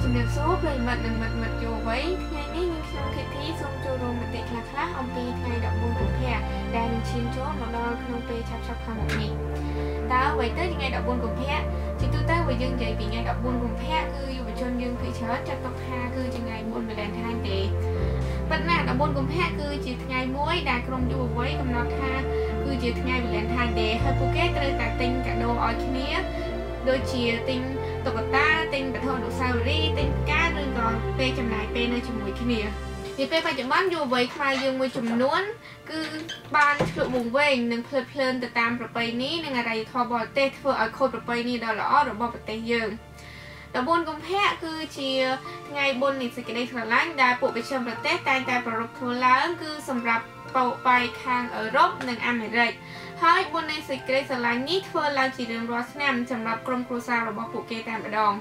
ជំរាបសួរប្រិយមិត្តនិងមិត្តយោវ័យថ្ងៃនេះខ្ញុំខេធីសូមចូលរួមមតិខ្លះៗអំពីថ្ងៃ14កុម្ភៈដែលនឹងឈានចូលមកដល់ក្នុងពេលឆាប់ៗខាងមុខនេះតើអ្វីទៅថ្ងៃ14កុម្ភៈជាទូទៅយើងនិយាយពីថ្ងៃ14កុម្ភៈគឺយុវជនយើងភាគច្រើនចាត់ទុកថាគឺជាថ្ងៃមុន valentine ទេប៉ុន្តែ14កុម្ភៈគឺជាថ្ងៃមួយដែលក្រុមយុវវ័យកំណត់ថាគឺជាថ្ងៃ valentine ទេហើយពួកគេត្រូវតែទិញកាដូឲ្យគ្នាដូចជាទិញតុក្កតាទិញវត្ថុអនុស្សាវរីយ៍ទិញផ្កាឬក៏ពេលចំណាយពេលនៅជាមួយគ្នាពីពេលបច្ចុប្បន្នយុវវ័យខ្មែរយើងមួយចំនួនគឺបានឆ្លុះបង្វែងនិងភ្លើតភ្លើនទៅតាមប្រពៃណីនិងអរិយធម៌បរទេសធ្វើឲ្យខូចប្រពៃណីដ៏ល្អរបស់ប្រទេសយើង14កុម្ភៈគឺជាថ្ងៃបុណ្យនៃសេចក្តីស្រឡាញ់ដែលពួកប្រជាជនប្រទេសតែងតែប្រារព្ធធ្វើឡើងគឺសម្រាប់បោកបាយខាងអឺរ៉ុបនិងអាមេរិកហើយបុណ្យនៃសេចក្តីស្រឡាញ់នេះធ្វើឡើងជារៀងរាល់ឆ្នាំសម្រាប់ក្រុមគ្រួសាររបស់ពួកគេតែម្ដង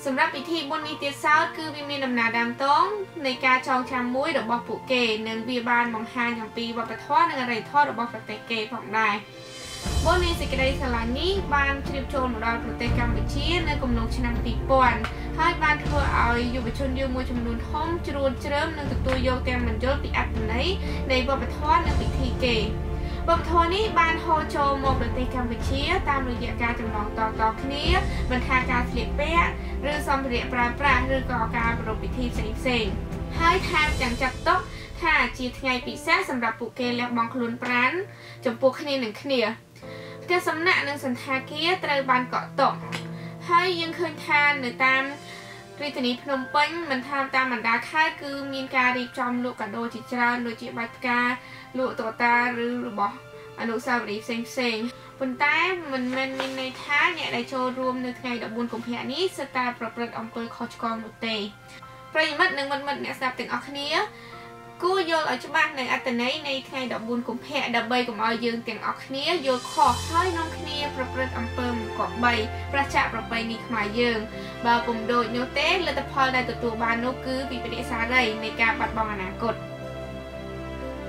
សម្រាប់ពិធីបុណ្យនេះទៀតសោតគឺវាមានដំណើរដើមតងនៃការចងចាំមួយរបស់ពួកគេនិងវាបានបង្ហាញអំពីវប្បធម៌និងអរិយធម៌របស់ប្រទេសគេផងដែរបុណ្យនៃសេចក្តីស្រឡាញ់នេះបានជ្រាបចូលមកដល់ប្រទេសកម្ពុជានៅកំឡុងឆ្នាំ2000ហើយបានធ្វើឲ្យយុវជនយើងមួយចំនួនធំជ្រួលជ្រើមនិងទទួលយកទាំងមិនយល់ពីអត្ថន័យនៃវប្បធម៌និងពិធីគេវប្បធម៌នេះបានហូរចូលមកប្រទេសកម្ពុជាតាមរយៈការចម្លងតគ្នាមិនថាការស្លៀកពាក់ឬសម្ភារៈប្រើប្រាស់ឬក៏ការប្រារព្ធពិធីផ្សេងៗហើយថែមទាំងចាត់ទុកថាជាថ្ងៃពិសេសសម្រាប់ពួកគេលះបង់ខ្លួនប្រាណចំពោះគ្នានឹងគ្នាផ្ទះសំណាក់និងសន្តាគារត្រូវបានកក់ទុកហើយយើងឃើញថានៅតាមរាជធានីភ្នំពេញមិនថាតាមបណ្ដាខេត្តគឺមានការរៀបចំលក់កាដូជាច្រើនដូចជាបាច់ផ្កាលក់តុក្កតាឬរបស់អនុស្សាវរីយ៍ផ្សេងៗប៉ុន្តែមិនមែនមានន័យថាអ្នកដែលចូលរួមនៅថ្ងៃ14កុម្ភៈនេះសិតតែប្រព្រឹត្តអំពើខុសឆ្គងនោះទេប្រិយមិត្តនិងមិត្តអ្នកស្ដាប់ទាំងអស់គ្នាគួរយល់ឲ្យច្បាស់នៅអត្ថន័យនៃថ្ងៃ14កុម្ភៈដើម្បីកុំឲ្យយើងទាំងអស់គ្នាយល់ខុសហើយនាំគ្នាប្រព្រឹត្តអំពើមិនគប្បីប្រឆាំងប្រពៃណីខ្មែរយើងបើពុំដូចនោះទេលទ្ធផលដែលទទួលបាននោះគឺវិបត្តិសារីនៃការបាត់បង់អនាគត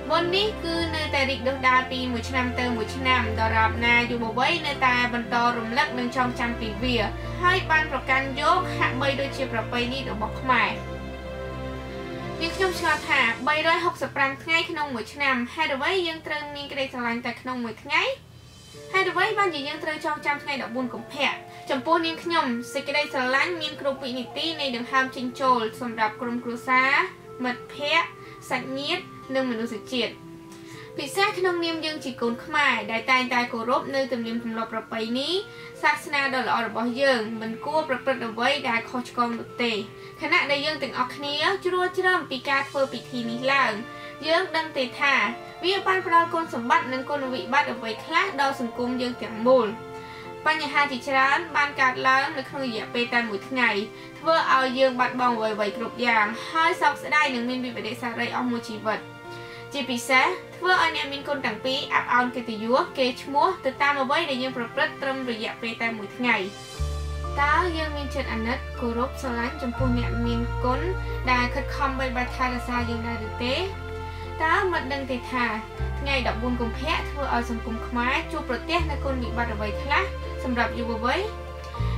មុននេះគឺនៅតែរីកដុះដាលពីមួយឆ្នាំទៅមួយឆ្នាំដរាបណាយុវវ័យនៅតែបន្តរំលឹកនិងចងចាំពីវាហើយបានប្រកាន់យកហាក់បីដូចជាប្រពៃណីរបស់ខ្មែរវាខ្ញុំឆ្ងល់ថា365ថ្ងៃក្នុងមួយឆ្នាំហេតុអ្វីយើងត្រូវមានក្តីស្រឡាញ់តែក្នុងមួយថ្ងៃហេតុអ្វីបានជាយើងត្រូវចងចាំថ្ងៃ14កុម្ភៈចំពោះនាងខ្ញុំសេចក្តីស្រឡាញ់មានគ្រប់វិនាទីនៃដង្ហើមចេញចូលសម្រាប់ក្រុមគ្រួសារមិត្តភ័ក្តិសាច់ញាតិនិងមនុស្សជាតិពិសេសក្នុងនាមយើងជាកូនខ្មែរដែលតែងតែគោរពនៅទំនៀមទម្លាប់ប្រពៃណីសាសនាដ៏ល្អរបស់យើងមិនគួរប្រព្រឹត្តអ្វីដែលខុសឆ្គងនោះទេខណៈដែលយើងទាំងអស់គ្នាជ្រួលជ្រើមពីការធ្វើពិធីនេះឡើងយើងដឹងទេថាវាបានផ្ដល់គុណសម្បត្តិនិងគុណវិបត្តិអ្វីខ្លះដល់សង្គមយើងទាំងមូលបញ្ហាជាច្រើនបានកើតឡើងនៅក្នុងរយៈពេលតែមួយថ្ងៃធ្វើឲ្យយើងបាត់បង់អ្វីៗគ្រប់យ៉ាងហើយសោកស្ដាយនឹងមានវិបត្តិសារីអស់មួយជីវិតជាពិសេសធ្វើឲ្យអ្នកមានគុណទាំងពីរអាប់អោនកិត្តិយសគេឈ្មោះទៅតាមអ្វីដែលយើងប្រព្រឹត្តត្រឹមរយៈពេលតែមួយថ្ងៃតើយើងមានចិត្តអាណិតគោរពស្រឡាញ់ចំពោះអ្នកមានគុណដែលខិតខំបីបាច់ថែរក្សាយើងដែរឬទេតើមិនដឹងទេថាថ្ងៃ14កុម្ភៈធ្វើឲ្យសង្គមខ្មែរជួបប្រទះនូវគុណវិបត្តិអ្វីខ្លះសម្រាប់យុវវ័យ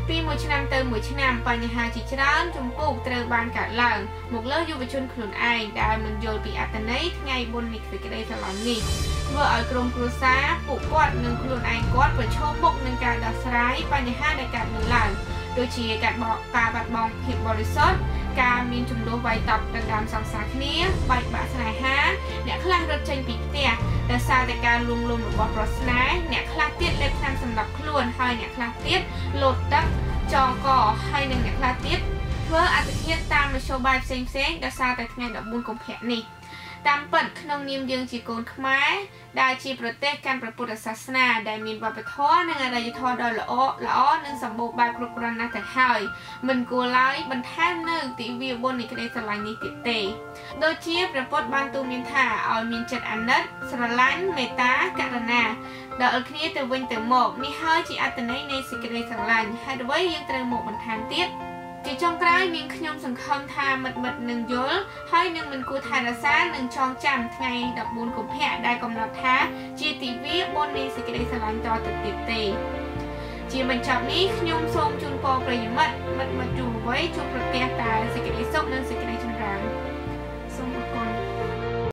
ពីមួយឆ្នាំទៅមួយឆ្នាំបញ្ហាជាច្រើនចំពោះត្រូវបានកើតឡើងមកលើយុវជនខ្លួនឯងដែលមិនយល់ពីអត្ថន័យថ្ងៃបុណ្យនៃសេចក្តីស្រឡាញ់នេះធ្វើឲ្យក្រុមគ្រួសារពួកគាត់និងខ្លួនឯងគាត់ប្រឈមមុខនឹងការដោះស្រាយបញ្ហាដែលកើតមានឡើងដូចជាការបាត់បង់ភាពបរិសុទ្ធការមានចំនួនវាយតប់ដណ្ដើមសង្សារគ្នាបែកបាក់ស្នេហាអ្នកខ្លះរត់ចេញពីផ្ទះដោយសារតែការលួងលោមរបស់ប្រុសស្នេហ៍អ្នកខ្លះទៀតលេបថ្នាំសម្រាប់ខ្លួនហើយអ្នកខ្លះទៀតលោតទឹកចងកហើយនិងអ្នកខ្លះទៀតធ្វើអត្តឃាតតាមមធ្យោបាយផ្សេងៗដោយសារតែថ្ងៃ14កុម្ភៈនេះតាមពិតក្នុងនាមយើងជាកូនខ្មែរដែលជាប្រទេសកាន់ព្រះពុទ្ធសាសនាដែលមានវប្បធម៌និងអរិយធម៌ដ៏ល្អនិងសម្បូរបែបគ្រប់គ្រាន់ណាស់ទៅហើយមិនគួរឡើយបន្ថែមនៅទិវាបុណ្យនៃក្តីស្រឡាញ់នេះទៀតទេដូចជាព្រះពុទ្ធបានទូន្មានថាឲ្យមានចិត្តអាណិតស្រឡាញ់មេត្តាករុណាដល់គ្នាទៅវិញទៅមកនេះហើយជាអត្ថន័យនៃសេចក្តីស្រឡាញ់ហើយអ្វីយើងត្រូវមកបន្ថែមទៀតជាចុងក្រោយនាងខ្ញុំសង្ឃឹមថាមិត្តនឹងយល់ហើយនឹងមិនគួរថែរក្សានិងចងចាំថ្ងៃ14កុម្ភៈដែលកំណត់ថាជាទិវាបុណ្យនៃសេចក្តីស្រឡាញ់តទៅទៀតទេជាបញ្ចប់នេះខ្ញុំសូមជូនពរប្រិយមិត្តយុវវ័យជួបប្រទះតែ សេចក្តីសុខនិងសេច